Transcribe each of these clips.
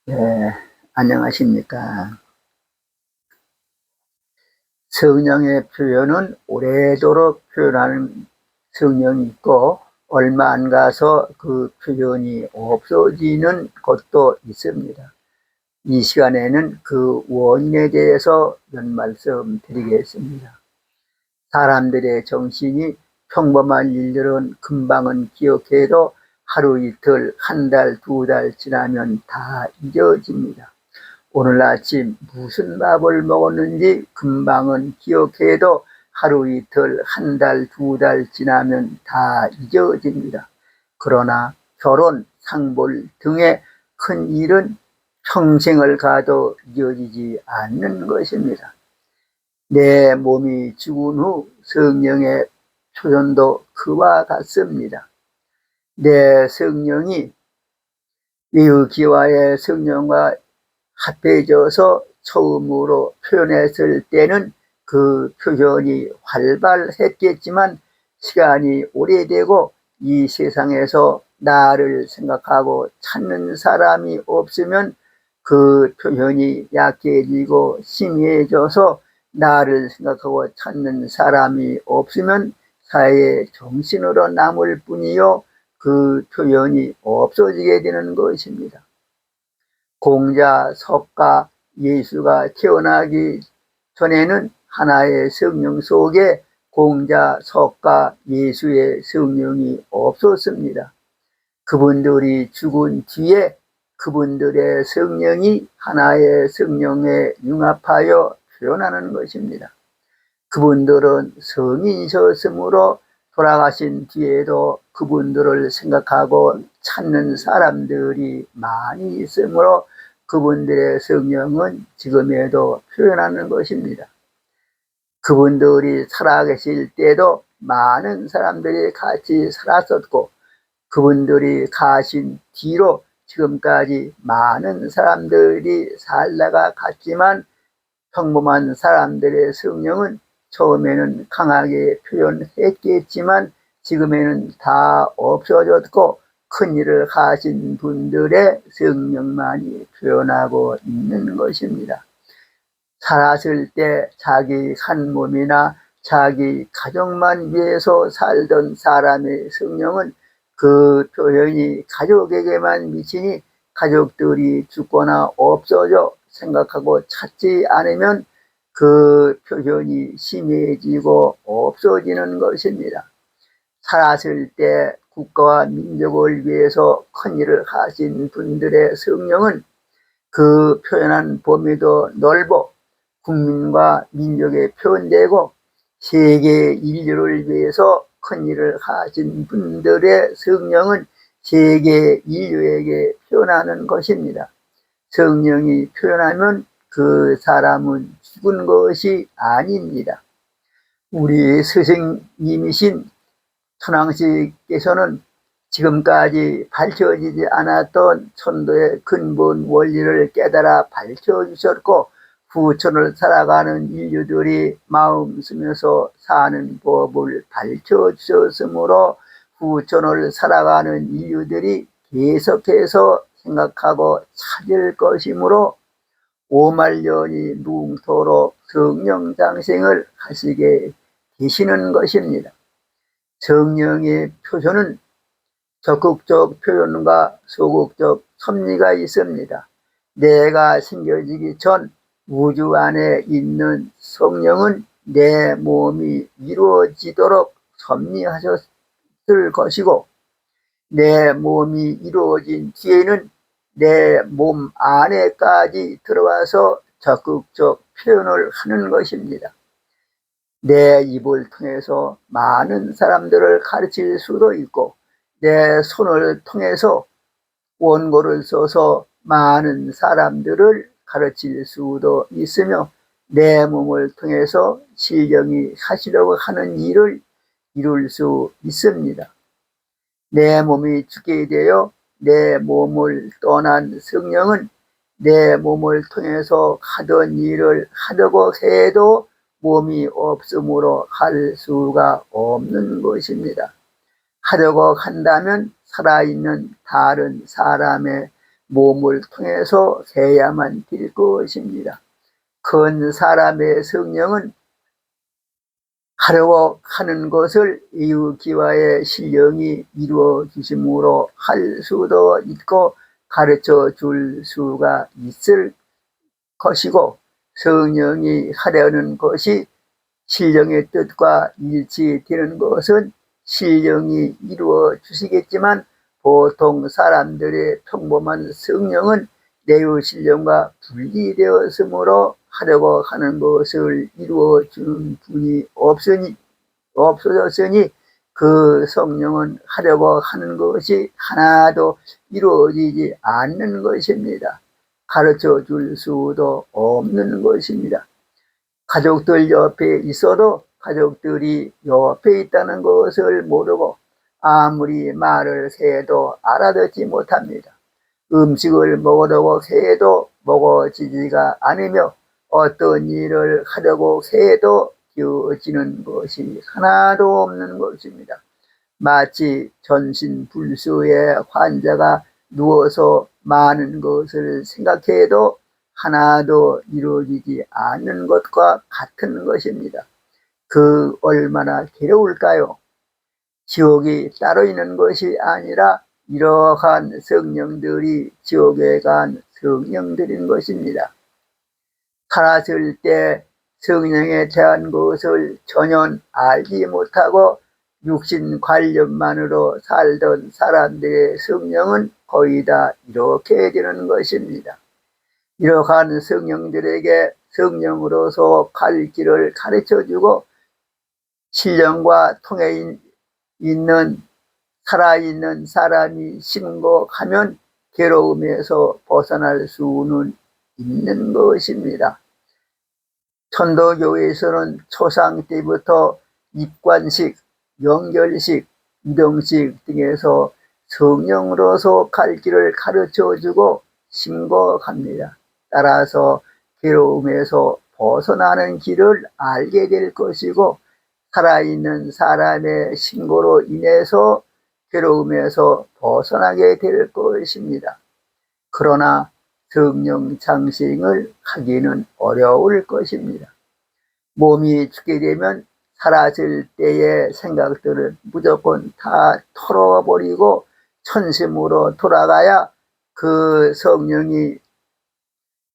네, 안녕하십니까. 성령의 표현은 오래도록 표현하는 성령이 있고, 얼마 안 가서 그 표현이 없어지는 것도 있습니다. 이 시간에는 그 원인에 대해서 몇 말씀 드리겠습니다. 사람들의 정신이 평범한 일들은 금방은 기억해도 하루 이틀, 한 달, 두 달 지나면 다 잊어집니다. 오늘 아침 무슨 밥을 먹었는지 금방은 기억해도 하루 이틀, 한 달, 두 달 지나면 다 잊어집니다. 그러나 결혼, 상볼 등의 큰 일은 평생을 가도 잊어지지 않는 것입니다. 내 몸이 죽은 후 성령의 표현도 그와 같습니다. 내 성령이 위의기와의 성령과 합해져서 처음으로 표현했을 때는 그 표현이 활발했겠지만, 시간이 오래되고 이 세상에서 나를 생각하고 찾는 사람이 없으면 그 표현이 약해지고 희미해져서, 나를 생각하고 찾는 사람이 없으면 사회의 정신으로 남을 뿐이요, 그 표현이 없어지게 되는 것입니다. 공자, 석가, 예수가 태어나기 전에는 하나의 성령 속에 공자, 석가, 예수의 성령이 없었습니다. 그분들이 죽은 뒤에 그분들의 성령이 하나의 성령에 융합하여 표현하는 것입니다. 그분들은 성인이셨으므로 돌아가신 뒤에도 그분들을 생각하고 찾는 사람들이 많이 있으므로 그분들의 성령은 지금에도 표현하는 것입니다. 그분들이 살아계실 때도 많은 사람들이 같이 살았었고, 그분들이 가신 뒤로 지금까지 많은 사람들이 살다가 갔지만, 평범한 사람들의 성령은 처음에는 강하게 표현했겠지만 지금에는 다 없어졌고, 큰일을 하신 분들의 성령만이 표현하고 있는 것입니다. 살았을 때 자기 한 몸이나 자기 가족만 위해서 살던 사람의 성령은 그 표현이 가족에게만 미치니, 가족들이 죽거나 없어져 생각하고 찾지 않으면 그 표현이 심해지고 없어지는 것입니다. 살았을 때 국가와 민족을 위해서 큰일을 하신 분들의 성령은 그 표현한 범위도 넓어 국민과 민족에 표현되고, 세계 인류를 위해서 큰일을 하신 분들의 성령은 세계 인류에게 표현하는 것입니다. 성령이 표현하면 그 사람은 죽은 것이 아닙니다. 우리 스승님이신 천황씨께서는 지금까지 밝혀지지 않았던 천도의 근본 원리를 깨달아 밝혀주셨고, 후천을 살아가는 인류들이 마음 쓰면서 사는 법을 밝혀주셨으므로 후천을 살아가는 인류들이 계속해서 생각하고 찾을 것이므로 5만년이 뭉토록 성령장생을 하시게 되시는 것입니다. 성령의 표현은 적극적 표현과 소극적 섭리가 있습니다. 내가 생겨지기 전 우주 안에 있는 성령은 내 몸이 이루어지도록 섭리하셨을 것이고, 내 몸이 이루어진 뒤에는 내 몸 안에까지 들어와서 적극적 표현을 하는 것입니다. 내 입을 통해서 많은 사람들을 가르칠 수도 있고, 내 손을 통해서 원고를 써서 많은 사람들을 가르칠 수도 있으며, 내 몸을 통해서 실령이 하시려고 하는 일을 이룰 수 있습니다. 내 몸이 죽게 되어 내 몸을 떠난 성령은 내 몸을 통해서 하던 일을 하려고 해도 몸이 없으므로 할 수가 없는 것입니다. 하려고 한다면 살아있는 다른 사람의 몸을 통해서 세야만 될 것입니다. 큰 사람의 성령은 하려고 하는 것을 이웃기와의 신령이 이루어 주심으로 할 수도 있고 가르쳐 줄 수가 있을 것이고, 성령이 하려는 것이 신령의 뜻과 일치되는 것은 신령이 이루어 주시겠지만, 보통 사람들의 평범한 성령은 내의 신령과 분리되었으므로 하려고 하는 것을 이루어 주는 분이 없어졌으니 그 성령은 하려고 하는 것이 하나도 이루어지지 않는 것입니다. 가르쳐 줄 수도 없는 것입니다. 가족들 옆에 있어도 가족들이 옆에 있다는 것을 모르고 아무리 말을 해도 알아듣지 못합니다. 음식을 먹으려고 해도 먹어지지가 않으며 어떤 일을 하려고 해도 되어지는 것이 하나도 없는 것입니다. 마치 전신불수의 환자가 누워서 많은 것을 생각해도 하나도 이루어지지 않는 것과 같은 것입니다. 그 얼마나 괴로울까요? 지옥이 따로 있는 것이 아니라 이러한 성령들이 지옥에 간 성령들인 것입니다. 살았을 때 성령에 대한 것을 전혀 알지 못하고 육신 관념만으로 살던 사람들의 성령은 거의 다 이렇게 되는 것입니다. 이러한 성령들에게 성령으로서 갈 길을 가르쳐주고 신령과 통해 있는 살아있는 사람이 신고하면 괴로움에서 벗어날 수는 있는 것입니다. 천도교에서는 초상 때부터 입관식, 영결식, 유령식 등에서 성령으로서 갈 길을 가르쳐주고 신고합니다. 따라서 괴로움에서 벗어나는 길을 알게 될 것이고, 살아있는 사람의 신고로 인해서 괴로움에서 벗어나게 될 것입니다. 그러나 성령 장생을 하기는 어려울 것입니다. 몸이 죽게 되면 살았을 때의 생각들을 무조건 다 털어버리고 천심으로 돌아가야 그 성령이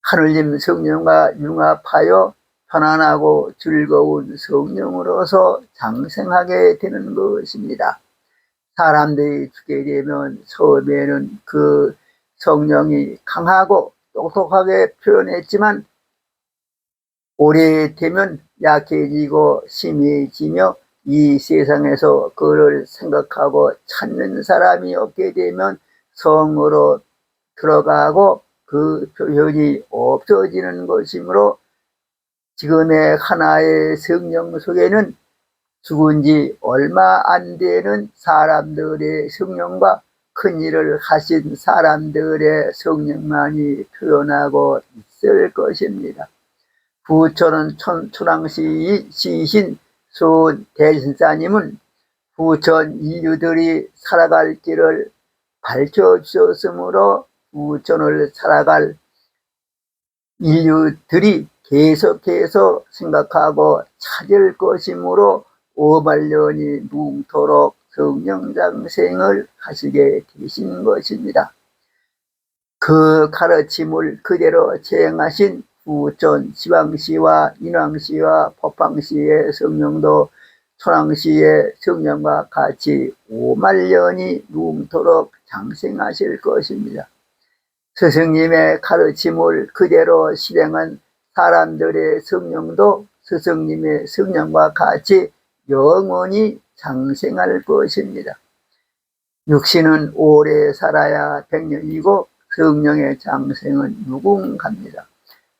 하늘님 성령과 융합하여 편안하고 즐거운 성령으로서 장생하게 되는 것입니다. 사람들이 죽게 되면 처음에는 그 성령이 강하고 똑똑하게 표현했지만 오래되면 약해지고 심해지며 이 세상에서 그를 생각하고 찾는 사람이 없게 되면 성으로 들어가고 그 표현이 없어지는 것이므로 지금의 하나의 성령 속에는 죽은 지 얼마 안 되는 사람들의 성령과 큰 일을 하신 사람들의 성령만이 표현하고 있을 것입니다. 부처는 초랑시이신 수대신사님은 부천 인류들이 살아갈 길을 밝혀주셨으므로 부천을 살아갈 인류들이 계속해서 생각하고 찾을 것이므로 5만 년이 뭉토록 성령장생을 하시게 되신 것입니다. 그 가르침을 그대로 제행하신 부천 지방시와 인왕시와 법황시의 성령도 초랑시의 성령과 같이 5만 년이 뭉토록 장생하실 것입니다. 스승님의 가르침을 그대로 실행한 사람들의 성령도 스승님의 성령과 같이 영원히 장생할 것입니다. 육신은 오래 살아야 100년이고 성령의 장생은 무궁합니다.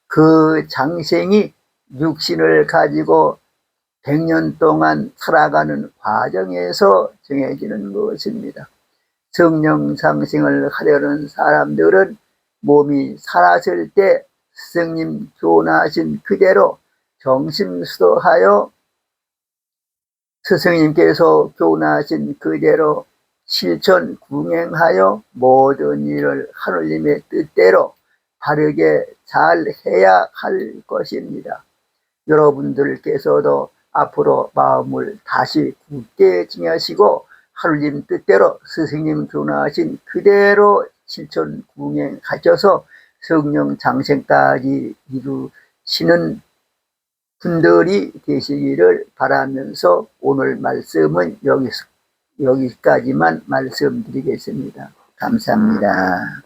그 장생이 육신을 가지고 100년 동안 살아가는 과정에서 정해지는 것입니다. 성령 장생을 하려는 사람들은 몸이 살았을 때 스승님 교훈하신 그대로 정심수도하여 스승님께서 교훈하신 그대로 실천 궁행하여 모든 일을 하느님의 뜻대로 바르게 잘 해야 할 것입니다. 여러분들께서도 앞으로 마음을 다시 굳게 정하시고 하느님 뜻대로 스승님 전하신 그대로 실천 궁행하셔서 성령 장생까지 이루시는 분들이 되시기를 바라면서 오늘 말씀은 여기까지만 말씀드리겠습니다. 감사합니다.